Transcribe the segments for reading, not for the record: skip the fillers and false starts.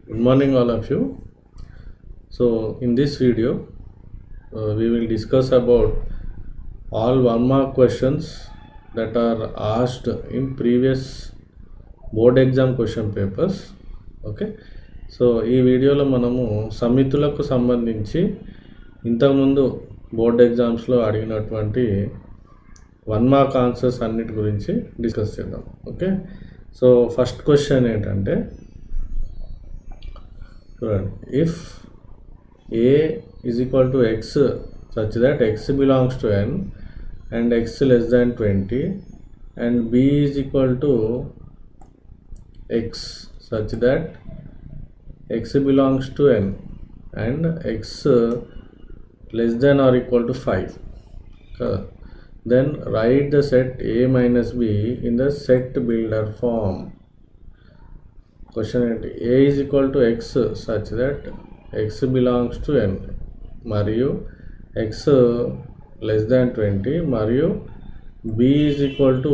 Good morning, all of you. So, in this video, we will discuss about all 1 mark questions that are asked in previous board exam question papers. Okay, so ఈ వీడియోలో మనము సమితులకు సంబంధించి ఇంతకుముందు board ఎగ్జామ్స్లో అడిగినటువంటి 1 mark answers అన్నిటి గురించి discuss చేద్దాం. ఓకే, సో ఫస్ట్ క్వశ్చన్ ఏంటంటే, if a is equal to x such that x belongs to n and x less than 20 and b is equal to x such that x belongs to n and x less than or equal to 5, then write the set a minus b in the set builder form. Question ఏంటి? a is equal to x such that x belongs to n మరియు x less than 20 మరియు b is equal to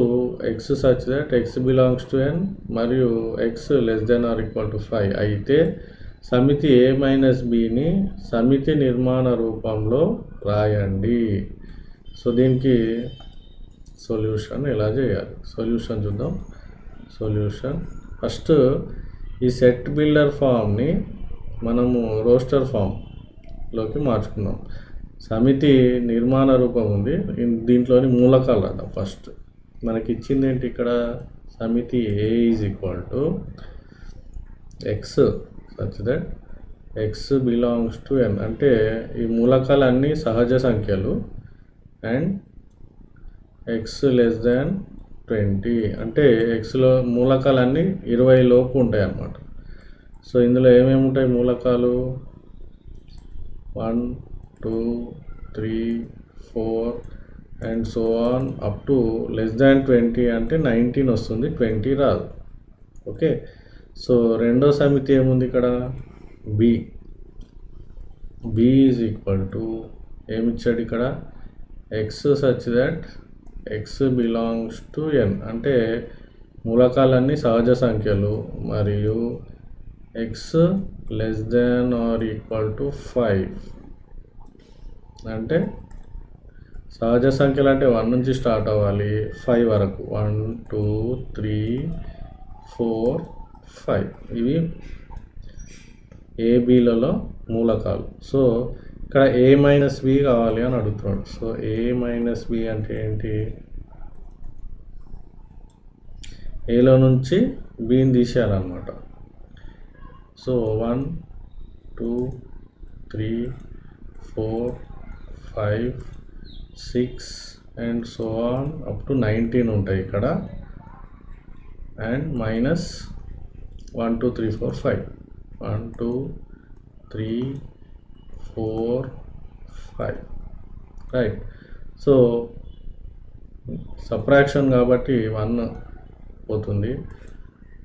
x such that x belongs to n మరియు x less than or equal to 5 అయితే సమితి a minus bని సమితి నిర్మాణ రూపంలో రాయండి. So దీనికి సొల్యూషన్ ఎలా చేయాలి? సొల్యూషన్ చూద్దాం. సొల్యూషన్ ఫస్ట్ ఈ సెట్ బిల్డర్ ఫామ్ని మనము రోస్టర్ ఫామ్లోకి మార్చుకుందాం. సమితి నిర్మాణ రూపం ఉంది, దీంట్లోని మూలకాలు రాద్దాం. ఫస్ట్ మనకి ఇచ్చింది ఏంటి ఇక్కడ? సమితి A is equal to x such that x belongs to N అంటే ఈ మూలకాలు అన్నీ సహజ సంఖ్యలు అండ్ ఎక్స్ లెస్ దాన్ 20 అంటే ఎక్స్లో మూలకాలన్నీ 20 లోపు ఉంటాయి అన్నమాట. సో ఇందులో ఏమేమి ఉంటాయి మూలకాలు? 1 2 3 4 and so on up to less than 20 అంటే 19 వస్తుంది, 20 రాదు. ఓకే, సో రెండో సమితి ఏముంది ఇక్కడ? B. B is equal to ఏమిచ్చాడు ఇక్కడ? X such that x belongs to N అంటే మూలకాలన్నీ సహజ సంఖ్యలు మరియు x less than or equal to 5 అంటే సహజ సంఖ్యలు అంటే 1 నుంచి స్టార్ట్ అవ్వాలి 5 వరకు. 1 2 3 4 5 ఇవి ఏబీలలో మూలకాలు. సో ఇక్కడ ఏ మైనస్ బి కావాలి అని అడుగుతున్నాడు. సో ఏ మైనస్ బి అంటే ఏంటి? ఏలో నుంచి బిని తీసేయాలన్నమాట. So 1 2 3 4 5 6 and so on up to 19 ఉంటాయి ఇక్కడ and minus 1 2 3 4 5 1 2 3 4 5 right. So subtraction కాబట్టి 1 పోతుంది,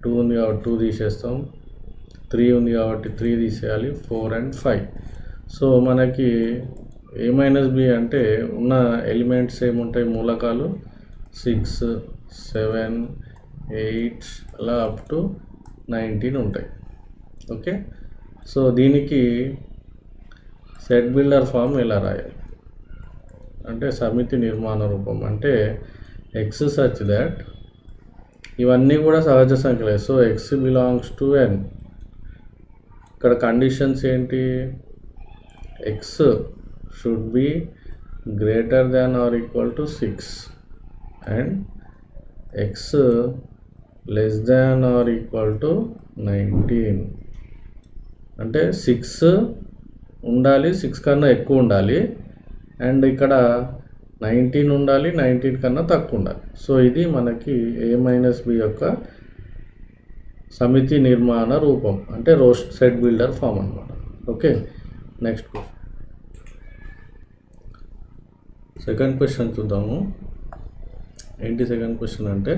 2 ఉంది కాబట్టి 2 తీసేస్తాం, 3 ఉంది కాబట్టి 3 తీసేయాలి, 4 అండ్ 5. సో మనకి ఏ మైనస్ బి అంటే ఉన్న ఎలిమెంట్స్ ఏముంటాయి మూలకాలు? 6 7 8 అలా అప్ టు 19 ఉంటాయి. ఓకే, సో దీనికి సెట్ బిల్డర్ ఫామ్ ఎలా రాయాలి అంటే సమితి నిర్మాణ రూపం అంటే ఎక్స్ సచ్ దట్ ఇవన్నీ కూడా సహజ సంఖ్యలే. సో ఎక్స్ బిలాంగ్స్ టు ఎన్. ఇక్కడ కండిషన్స్ ఏంటి? X should be greater than or equal to 6 and X less than or equal to 19 అంటే 6 ఉండాలి, 6 కన్నా ఎక్కువ ఉండాలి అండ్ ఇక్కడ 19 ఉండాలి, 19 కన్నా తక్కువ ఉండాలి. సో ఇది మనకి ఏ మైనస్ బి యొక్క సమితి నిర్మాణ రూపం అంటే సెట్ బిల్డర్ ఫామ్ అన్నమాట. ఓకే, నెక్స్ట్ సెకండ్ క్వశ్చన్ చూద్దాము. ఏంటి సెకండ్ క్వశ్చన్ అంటే,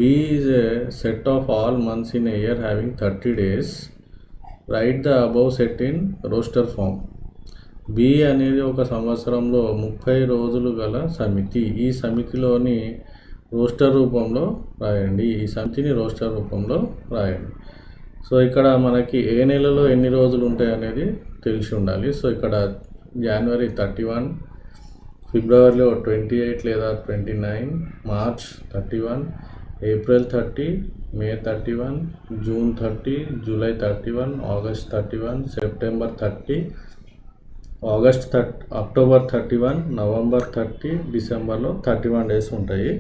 B is a set of all months in a year having 30 days. Right the above set in roster form. B అనేది ఒక సంవత్సరంలో 30 రోజులు గల సమితి. ఈ సమితిలోని రోస్టర్ రూపంలో రాయండి. ఈ సమితిని రోస్టర్ రూపంలో రాయండి. సో ఇక్కడ మనకి ఏ నెలలో ఎన్ని రోజులు ఉంటాయి అనేది తెలిసి ఉండాలి. సో ఇక్కడ జనవరి 31, ఫిబ్రవరిలో 28 లేదా 29, మార్చ్ 31, ఏప్రిల్ 30, మే 31, June 30, July 31, August 31, September 30, October 31, November 30, డిసెంబర్లో 31 డేస్ ఉంటాయి.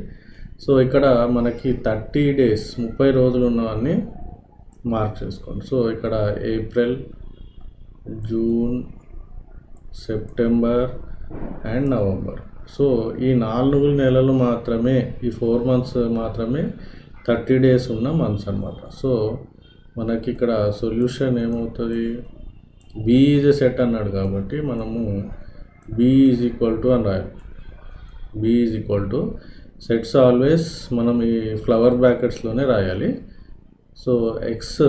సో ఇక్కడ మనకి 30 డేస్ 30 రోజులు ఉన్నవన్నీ మార్క్ చేసుకోండి. సో ఇక్కడ April, June, September and November. So ఈ 4 నెలలు మాత్రమే, ఈ 4 months మాత్రమే 30 డేస్ ఉన్న మంత్స్ అన్నమాట. సో మనకి ఇక్కడ సొల్యూషన్ ఏమవుతుంది, బి ఈజ్ ఎ సెట్ అన్నాడు కాబట్టి మనము బి ఈజ్ ఈక్వల్ టు అని రాయాలి. B is equal to sets always మనం ఈ ఫ్లవర్ బ్రాకెట్స్లోనే రాయాలి. So X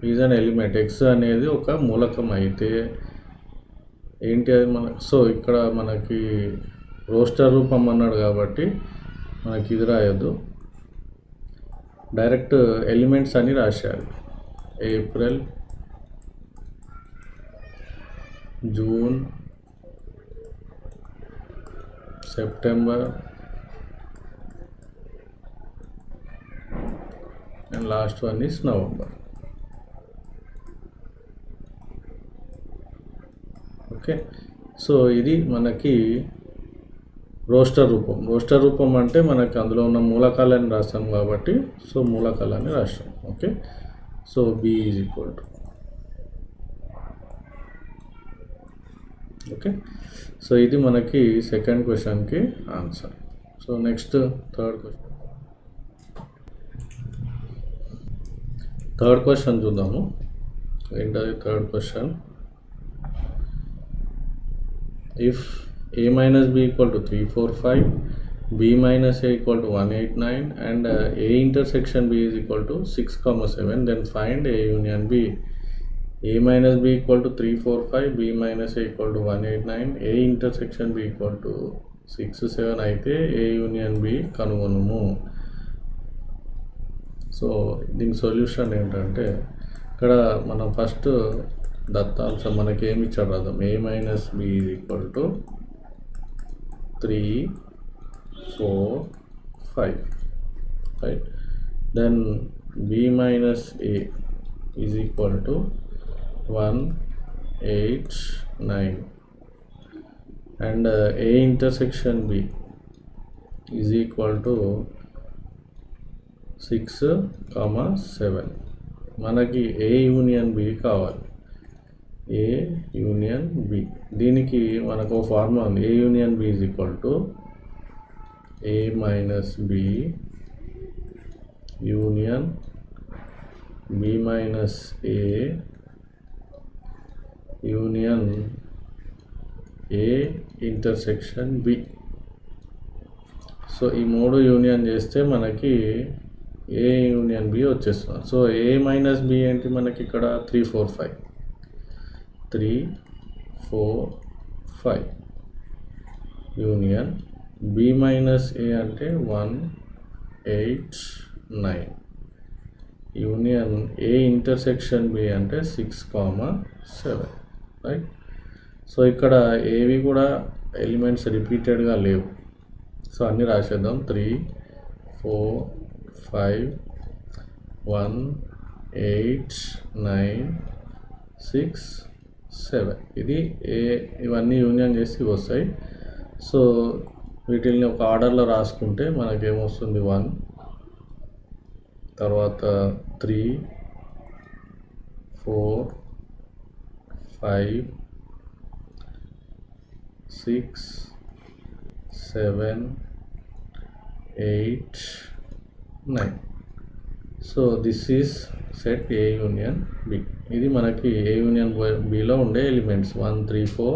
is an element, X అనేది ఒక మూలకం అయితే ఏంటి అది సో ఇక్కడ మనకి రోస్టర్ రూపం అన్నాడు కాబట్టి మనకి ఇది రాయొద్దు, డైరెక్ట్ ఎలిమెంట్స్ అని రాసేయాలి. April, June, September and last one is November. Okay, so ఇది మనకి రోస్టర్ రూపం. రోస్టర్ రూపం అంటే మనకి అందులో ఉన్న మూలకాలని రాస్తాం కాబట్టి సో మూలకాలని రాస్తాం. Okay, so B is equal to, okay, so ఇది మనకి సెకండ్ క్వశ్చన్కి answer. So next third question చూద్దాము. ఏంటది third question, if a minus b equal to 3, 4, 5, b minus a equal to 1, 8, 9 and a intersection b is equal to 6, 7, then find a union b. A minus b equal to 3, 4, 5, b minus a equal to 1, 8, 9, a intersection b equal to 6, 7 అయితే a union b కనుగొనుము. So దీని solution ఏంటంటే ఇక్కడ మనం first దత్తాంశం మనకి ఏమి ఇచ్చాడు రాద్దాం. a minus b is equal to 3, 4, 5, right? Then b minus a is equal to 1, 8, 9 and a intersection b is equal to 6, 7. మనకి a యూనియన్ b కావాలి. ఏ యూనియన్ బి, దీనికి మనకు ఫార్ములా ఉంది. A union B is equal to A minus B union B minus A union A intersection B. So ఈ మూడు union చేస్తే మనకి A union B వచ్చేస్తుంది. సో ఏ మైనస్ బి ఏంటి మనకి ఇక్కడ 3, 4, 5, 3, 4, 5 యూనియన్ బి మైనస్ ఏ అంటే 1, 8, 9 యూనియన్ ఏ ఇంటర్సెక్షన్ బి అంటే 6, 7, రైట్. సో ఇక్కడ ఏవి కూడా ఎలిమెంట్స్ రిపీటెడ్గా లేవు. సో అన్నీ రాసేద్దాం. 3, 4, 5, 1, 8, 9, 6, 7 ఇది ఇవన్నీ యూనియన్ చేసి వస్తాయి. సో వీటిని ఒక ఆర్డర్లో రాసుకుంటే మనకేమొస్తుంది 1, తర్వాత 3, 4, 5, 6, 7, 8, 9. So this is set A union B. ఇది మనకి ఏ యూనియన్ బిలో ఉండే elements 1, 3, 4,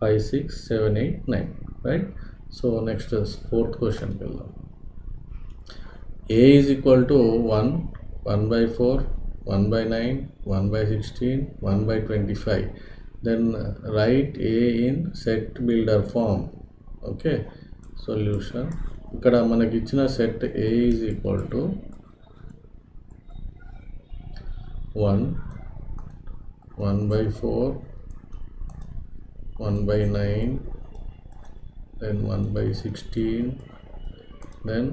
5, 6, 7, 8, 9, right. So next fourth క్వశ్చన్కి వెళ్దాం. A is equal to 1, 1/4, 1/9, 1/16, 1/25. Then write A in set builder form. Okay, solution ఇక్కడ మనకి ఇచ్చిన set A is equal to 1, 1/4, 1/9, then 1/16, then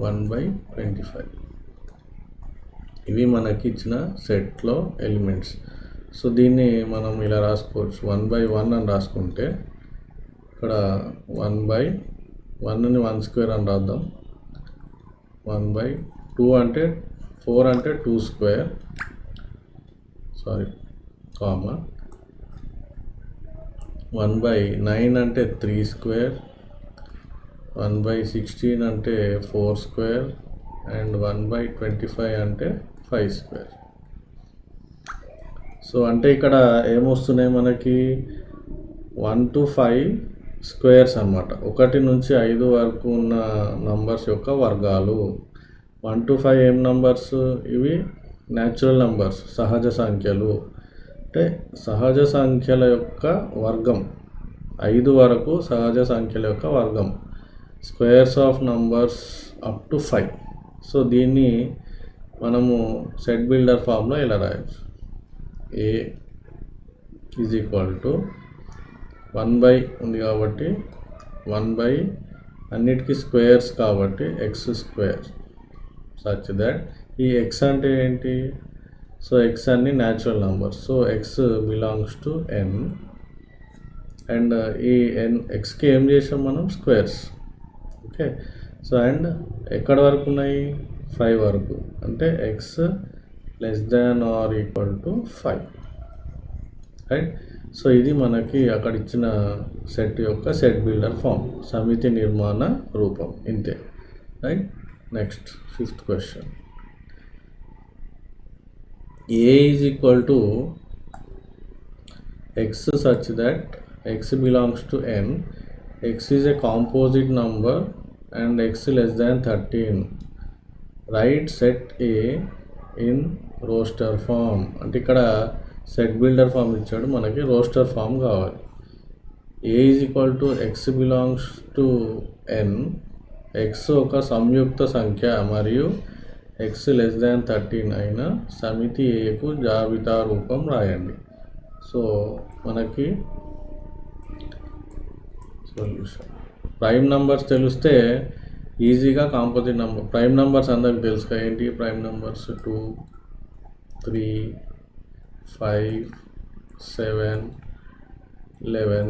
1/25. ఇవి మనకి ఇచ్చిన సెట్లో ఎలిమెంట్స్. సో దీన్ని మనం ఇలా రాసుకోవచ్చు, 1/1 అని రాసుకుంటే ఇక్కడ 1/1ని 1 స్క్వేర్ అని రాద్దాం. 1/2 అంటే 4 అంటే 2 స్క్వేర్, కామా 1/9 అంటే 3 స్క్వేర్, 1/16 అంటే 4 స్క్వేర్, అండ్ 1/25 అంటే 5 స్క్వేర్. సో అంటే ఇక్కడ ఏమొస్తున్నాయి మనకి 1 to 5 స్క్వేర్స్ అన్నమాట. 1 నుంచి 5 వరకు ఉన్న నంబర్స్ యొక్క వర్గాలు. 1 to 5 ఏం నంబర్స్? ఇవి న్యాచురల్ నంబర్స్, సహజ సంఖ్యలు. అంటే సహజ సంఖ్యల యొక్క వర్గం, 5 వరకు సహజ సంఖ్యల యొక్క వర్గం. Squares of numbers up to 5. So దీన్ని మనము సెట్ బిల్డర్ ఫామ్లో ఇలా రాయొచ్చు. A ఈజ్ ఈక్వల్ టు 1 ఉంది కాబట్టి 1 అన్నిటికీ స్క్వేర్స్ కాబట్టి x స్క్వేర్ సచ్ దట్ ఈ x అంటే ఏంటి? సో x అన్ని natural numbers. So x belongs to n, and ఈ n xకి ఏం చేసాం మనం? స్క్వేర్స్. ఓకే. సో అండ్ ఎక్కడ వరకు ఉన్నాయి? 5 వరకు. అంటే x less than or equal to 5, right. So ఇది మనకి అక్కడ ఇచ్చిన సెట్ యొక్క సెట్ బిల్డర్ ఫామ్, సమితి నిర్మాణ రూపం, ఇంతే, right. Next 5th question. A is equal to x such that x belongs to n, x is a composite number and x less than 13. Write set A in roster form. అంటే ఇక్కడ set builder form ఇచ్చాడు, మనకి roster form కావాలి. A is equal to x belongs to n, x ఒక సంయుక్త సంఖ్య మరియు x less than 13 అయిన సమితి Aకు జాబితా రూపం రాయండి. సో మనకి సొల్యూషన్, ప్రైమ్ నంబర్స్ తెలిస్తే ఈజీగా కాంపోజిట్ నెంబర్, ప్రైమ్ నెంబర్స్ అందరికి తెలుసు. ఏంటి ప్రైమ్ నెంబర్స్? 2, 3, 5, 7, 11,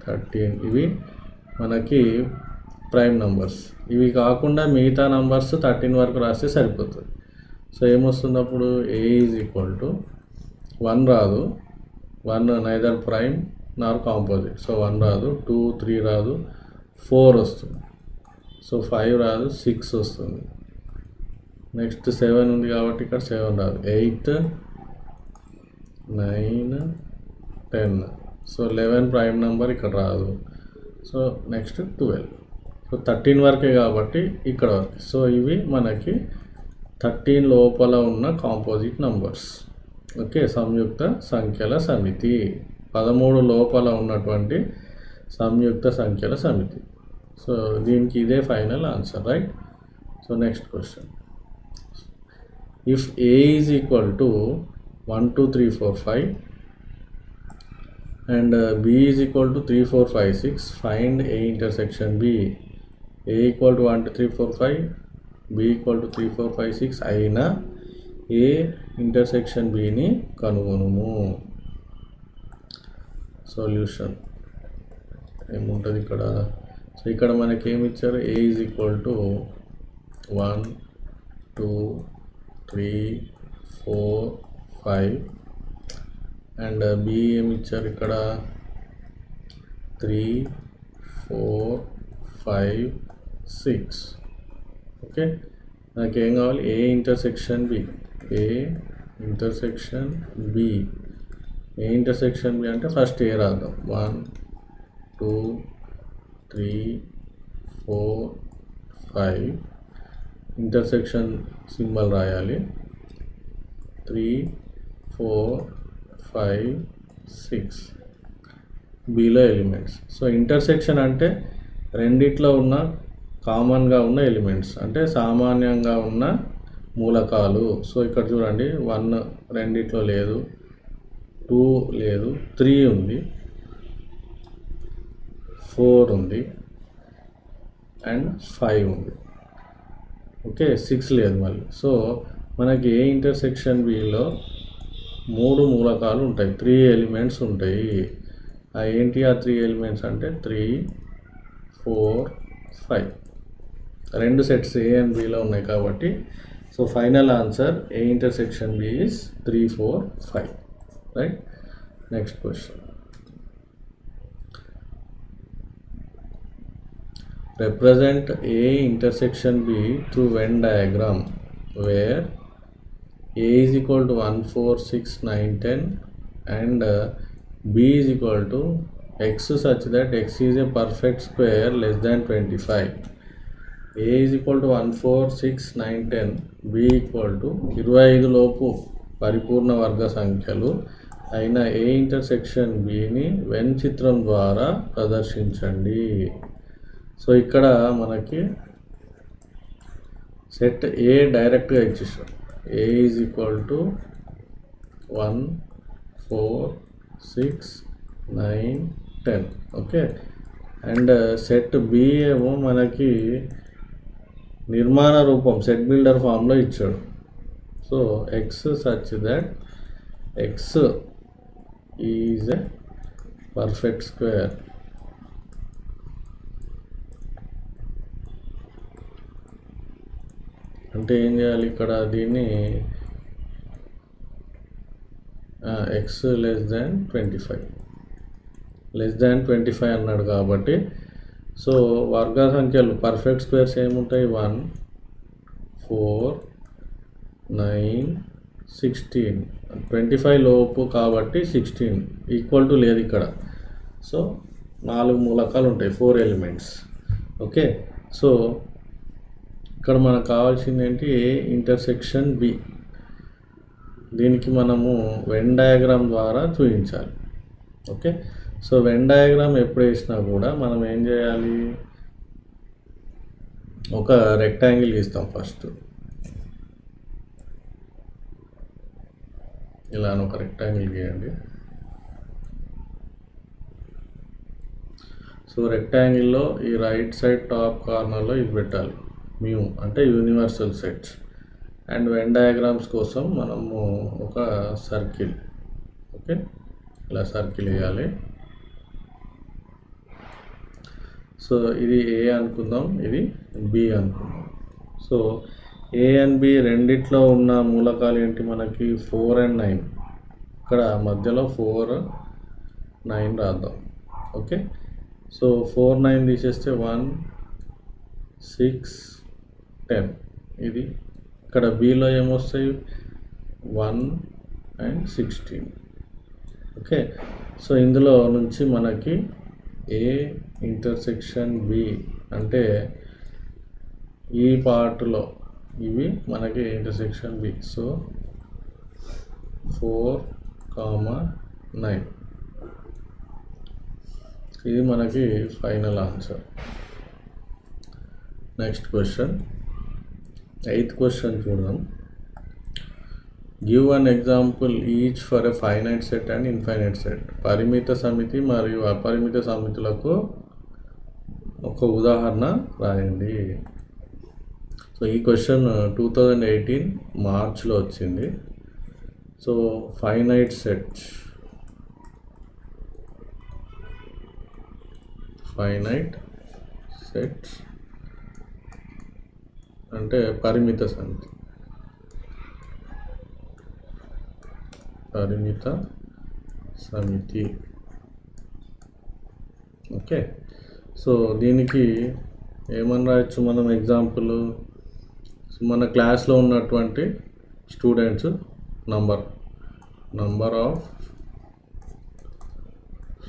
13 ఇవి మనకి ప్రైమ్ నంబర్స్. ఇవి కాకుండా మిగతా నంబర్స్ 13 వరకు రాస్తే సరిపోతుంది. సో ఏమొస్తుంది అప్పుడు? A ఈజ్ ఈక్వల్ టు 1 రాదు, 1 నైదర్ ప్రైమ్ నార్ కాంపోజిట్. సో 1 రాదు, 2, 3 రాదు, 4 వస్తుంది. సో 5 రాదు, 6 వస్తుంది. నెక్స్ట్ 7 ఉంది కాబట్టి ఇక్కడ 7 రాదు, 8, 9, 10. సో 11 ప్రైమ్ నెంబర్ ఇక్కడ రాదు. So next 12. సో 13 వరకే కాబట్టి ఇక్కడ వరకు. సో ఇవి మనకి 13 లోపల ఉన్న కాంపోజిట్ నంబర్స్. ఓకే, సంయుక్త సంఖ్యల సమితి, 13 లోపల ఉన్నటువంటి సంయుక్త సంఖ్యల సమితి. సో దీనికి ఇదే final answer, right. So next question. If A is equal to 1, 2, 3, 4, 5 and B is equal to 3, 4, 5, 6, find A intersection B. A equal to 1, 2, 3, 4, 5, B equal to 3, 4, 5, 6 అయినా A ఇంటర్సెక్షన్ Bని కనుగొనుము. సొల్యూషన్ ఏముంటుంది ఇక్కడ? సో ఇక్కడ మనకి ఏమి ఇచ్చారు? A is equal to 1, 2, 3, 4, 5 and B ఏమి ఇచ్చారు ఇక్కడ? 3, 4, 5, 6. ఓకే, నాకేం కావాలి? A intersection B. A intersection B. A intersection B అంటే ఫస్ట్ A రాద్దాం. 1, 2, 3, 4, 5 ఇంటర్సెక్షన్ సింబల్ రాయాలి. 3, 4, 5, 6 Bలో ఎలిమెంట్స్. సో ఇంటర్సెక్షన్ అంటే రెండిట్లో ఉన్న కామన్గా ఉన్న ఎలిమెంట్స్, అంటే సామాన్యంగా ఉన్న మూలకాలు. సో ఇక్కడ చూడండి 1 రెండిట్లో లేదు, 2 లేదు, 3 ఉంది, 4 ఉంది అండ్ 5 ఉంది. ఓకే, 6 లేదు మళ్ళీ. సో మనకి ఏ ఇంటర్సెక్షన్ బిలో 3 మూలకాలు ఉంటాయి, 3 ఎలిమెంట్స్ ఉంటాయి. ఏంటి ఆ 3 ఎలిమెంట్స్ అంటే 3, 4, 5. 2 సెట్స్ ఏ అండ్ బిలో ఉన్నాయి కాబట్టి so final answer A intersection B is 3, 4, 5. Right. Next question. Represent A intersection B through Venn diagram where A is equal to 1, 4, 6, 9, 10 and B is equal to X such that X is a perfect square less than 25. A is equal to 1, 4, 6, 9, 10. B equal to 25 లోపు పరిపూర్ణ వర్గ సంఖ్యలు అయిన A intersection బిని when చిత్రం ద్వారా ప్రదర్శించండి. So ఇక్కడ మనకి set A డైరెక్ట్గా ఇచ్చేసాం. A is equal to 1, 4, 6, 9, 10. Okay, and set B ఏమో మనకి నిర్మాణ రూపం సెట్ బిల్డర్ ఫామ్లో ఇచ్చాడు. So x such that x is a perfect square. అంటే ఏం చేయాలి ఇక్కడ, దీన్ని ఎక్స్ లెస్ దాన్ 25 అన్నాడు కాబట్టి సో వర్గ సంఖ్యలు పర్ఫెక్ట్ స్క్వేర్స్ ఏముంటాయి, 1, 4, 9, 16. 25 లోపు కాబట్టి 16 ఈక్వల్ టు లేదు ఇక్కడ. సో 4 మూలకాలు ఉంటాయి, 4 ఎలిమెంట్స్. ఓకే, సో ఇక్కడ మనకు కావాల్సింది ఏంటి, ఏ ఇంటర్సెక్షన్ బి. దీనికి మనము వెన్ డయాగ్రామ్ ద్వారా చూపించాలి. ఓకే, సో వెన్ డయాగ్రామ్ ఎప్పుడు వేసినా కూడా మనం ఏం చేయాలి, ఒక రెక్టాంగిల్ గీస్తాం ఫస్ట్. ఇలా ఒక రెక్టాంగిల్ గీయండి. సో రెక్టాంగిల్లో ఈ రైట్ సైడ్ టాప్ కార్నర్లో ఇది పెట్టాలి, మ్యూ అంటే universal sets. And Venn diagrams కోసం మనము ఒక సర్కిల్, ఓకే ఇలా సర్కిల్ వేయాలి. సో ఇది ఏ అనుకుందాం, ఇది బి అనుకుందాం. సో ఏ అండ్ బి రెండిట్లో ఉన్న మూలకాలు ఏంటి మనకి, 4 and 9. ఇక్కడ మధ్యలో 4, 9 రాద్దాం. ఓకే, సో 4, 9 తీసేస్తే 1, 6, 10. ఇది ఇక్కడ బిలో ఏమొస్తాయి, 1 and 16. ఓకే, సో ఇందులో నుంచి మనకి ఏ ఇంటర్సెక్షన్ బి అంటే ఈ పార్ట్లో ఇవి మనకి ఇంటర్సెక్షన్ బి. సో 4, 9 ఇది మనకి final answer. Next question, 8th question చూద్దాం. Give an example each for a finite set and infinite set. పరిమిత సమితి మరియు అపరిమిత సమితులకు ఒక ఉదాహరణ రాయండి. సో ఈ క్వశ్చన్ 2018 మార్చ్లో వచ్చింది. సో ఫైనైట్ సెట్స్ అంటే పరిమిత సమితి. ఓకే, సో దీనికి ఏమని రాయొచ్చు మనం ఎగ్జాంపుల్, మన క్లాస్లో ఉన్నటువంటి students number of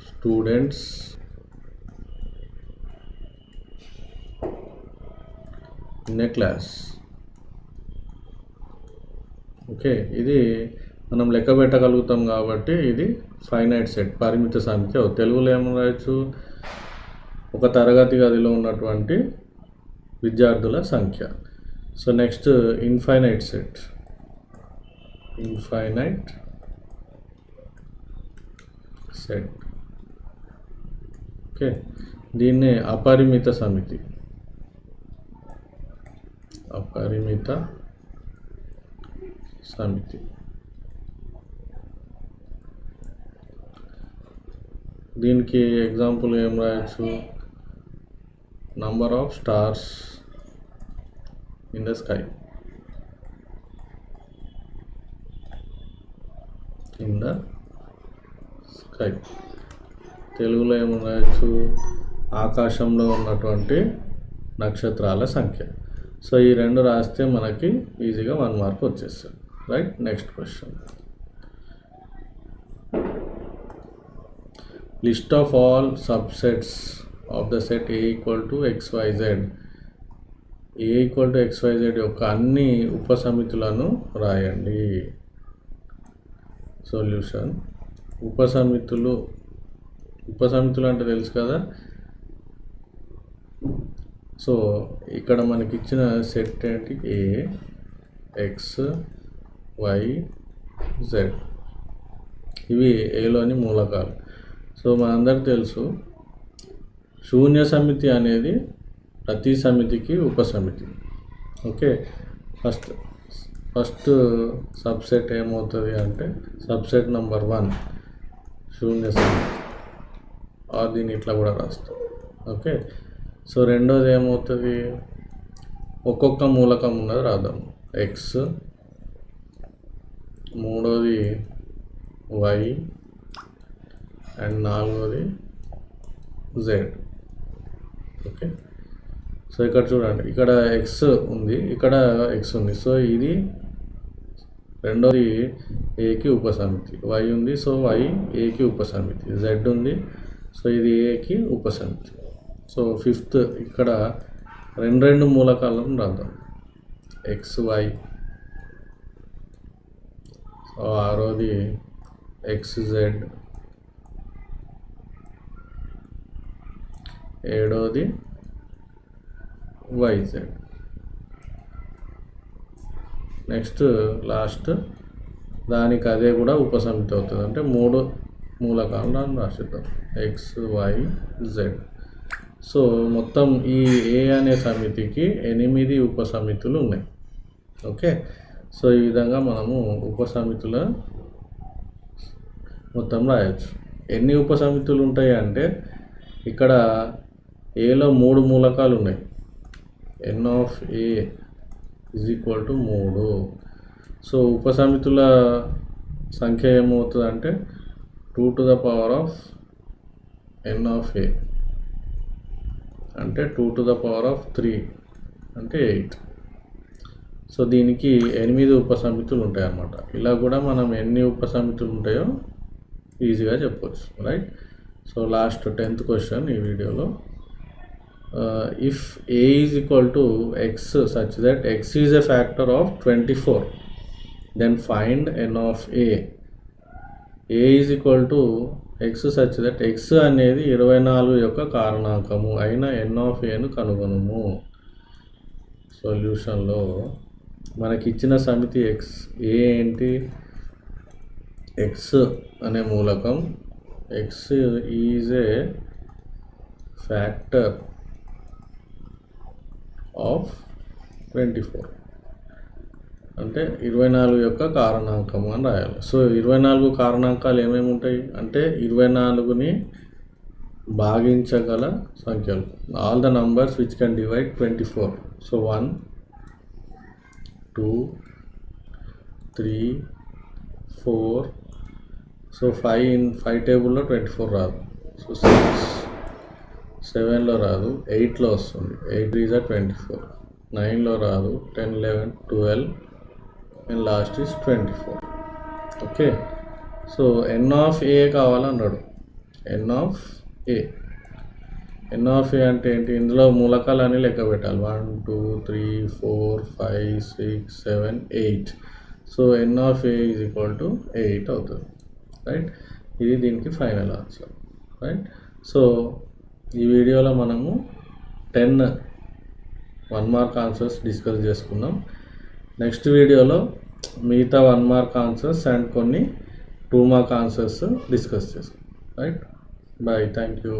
students in a class. Okay, ఇది మనం లెక్క పెట్టగలుగుతాం కాబట్టి ఇది ఫైనైట్ సెట్, పరిమిత సంఖ్య. తెలుగులో ఏమని రాయొచ్చు, ఒక తరగతి గదిలో ఉన్నటువంటి విద్యార్థుల సంఖ్య. So next infinite set okay, దీన్నే అపరిమిత సమితి దీనికి ఎగ్జాంపుల్ ఏం రాయొచ్చు? Number of stars in the sky, తెలుగులో ఏమి రాయొచ్చు? ఆకాశంలో ఉన్నటువంటి నక్షత్రాల సంఖ్య. సో ఈ రెండు రాస్తే మనకి ఈజీగా 1 మార్క్ వచ్చేస్తుంది, right? Next question, list of all subsets of the set A = XYZ. A = XYZ యొక్క అన్ని ఉపసమితులను రాయండి. సొల్యూషన్, ఉపసమితులు అంటే తెలుసు కదా. సో ఇక్కడ మనకి ఇచ్చిన సెట్ ఏంటి? A, X, Y, Z. ఇవి ఏలోని మూలకాలు. సో మనందరికీ తెలుసు శూన్య సమితి అనేది ప్రతి సమితికి ఉపసమితి. ఓకే, ఫస్ట్ సబ్సెట్ ఏమవుతుంది అంటే సబ్సెట్ నెంబర్ 1 శూన్య సమితి, దీన్ని ఇట్లా కూడా రాస్తాం. ఓకే, సో రెండోది ఏమవుతుంది? ఒక్కొక్క మూలకం ఉన్నది రాద్దాం. X, మూడోది Y, అండ్ నాలుగోది Z. ఓకే, సో ఇక్కడ చూడండి, ఇక్కడ X ఉంది, ఇక్కడ X ఉంది. సో ఇది రెండోది Aకి ఉపసమితి. Y ఉంది, సో Y Aకి ఉపసమితి. Z ఉంది, సో ఇది Aకి ఉపసమితి. సో ఫిఫ్త్ ఇక్కడ రెండు మూలకాలను రాద్దాం. XY, సో ఆరోది XZ, ఏడోది YZ. నెక్స్ట్ లాస్ట్ దానికి అదే కూడా ఉపసమితి అవుతుంది, అంటే 3 మూలకాలను రాసిద్దాం XYZ. సో మొత్తం ఈ A అనే సమితికి 8 ఉపసమితులు ఉన్నాయి. ఓకే, సో ఈ విధంగా మనము ఉపసమితుల మొత్తం రాయొచ్చు. ఎన్ని ఉపసమితులు ఉంటాయి అంటే ఇక్కడ ఏలో 3 మూలకాలు ఉన్నాయి. N of A = 3. సో ఉపసమితుల సంఖ్య ఏమవుతుంది అంటే 2n of A అంటే 2 అంటే 8. సో దీనికి 8 ఉపసమితులు ఉంటాయి అన్నమాట. ఇలా కూడా మనం ఎన్ని ఉపసమితులు ఉంటాయో ఈజీగా చెప్పవచ్చు, right? So last 10th question ఈ వీడియోలో, if A = X such that X is a factor of 24, then find N of A. A = X such that X అనేది 24 యొక్క కారణాంకము అయిన N of Aను కనుగొనుము. సొల్యూషన్లో మనకి ఇచ్చిన సమితి A ఏంటి? X అనే మూలకం. X is a factor of 24, అంటే 24 యొక్క కారణాంకము అని రాయాలి. సో 24 కారణాంకాలు ఏమేమి ఉంటాయి అంటే 24ని భాగించగల సంఖ్యలు, all the numbers which can divide 24. So 1, 2, 3, 4. So 5 టేబుల్లో 24 రాదు. సో 6, 7లో రాదు, 8లో వస్తుంది. 8 3 = 24. 9లో రాదు, 10, 11, 12 and last is 24. Okay, so N of A కావాలన్నాడు. N of A అంటే ఏంటి? ఇందులో మూలకాలని లెక్క పెట్టాలి. 1, 2, 3, 4, 5, 6, 7, 8. సో N of A = 8 అవుతుంది, రైట్? ఇది దీనికి ఫైనల్ ఆన్సర్, రైట్? సో ఈ వీడియోలో మనము 10 1 మార్క్ ఆన్సర్స్ డిస్కస్ చేసుకుందాం. నెక్స్ట్ వీడియోలో మిగతా 1 మార్క్ ఆన్సర్స్ అండ్ కొన్ని 2 మార్క్ ఆన్సర్స్ డిస్కస్ చేసుకుందాం. Right, bye, thank you.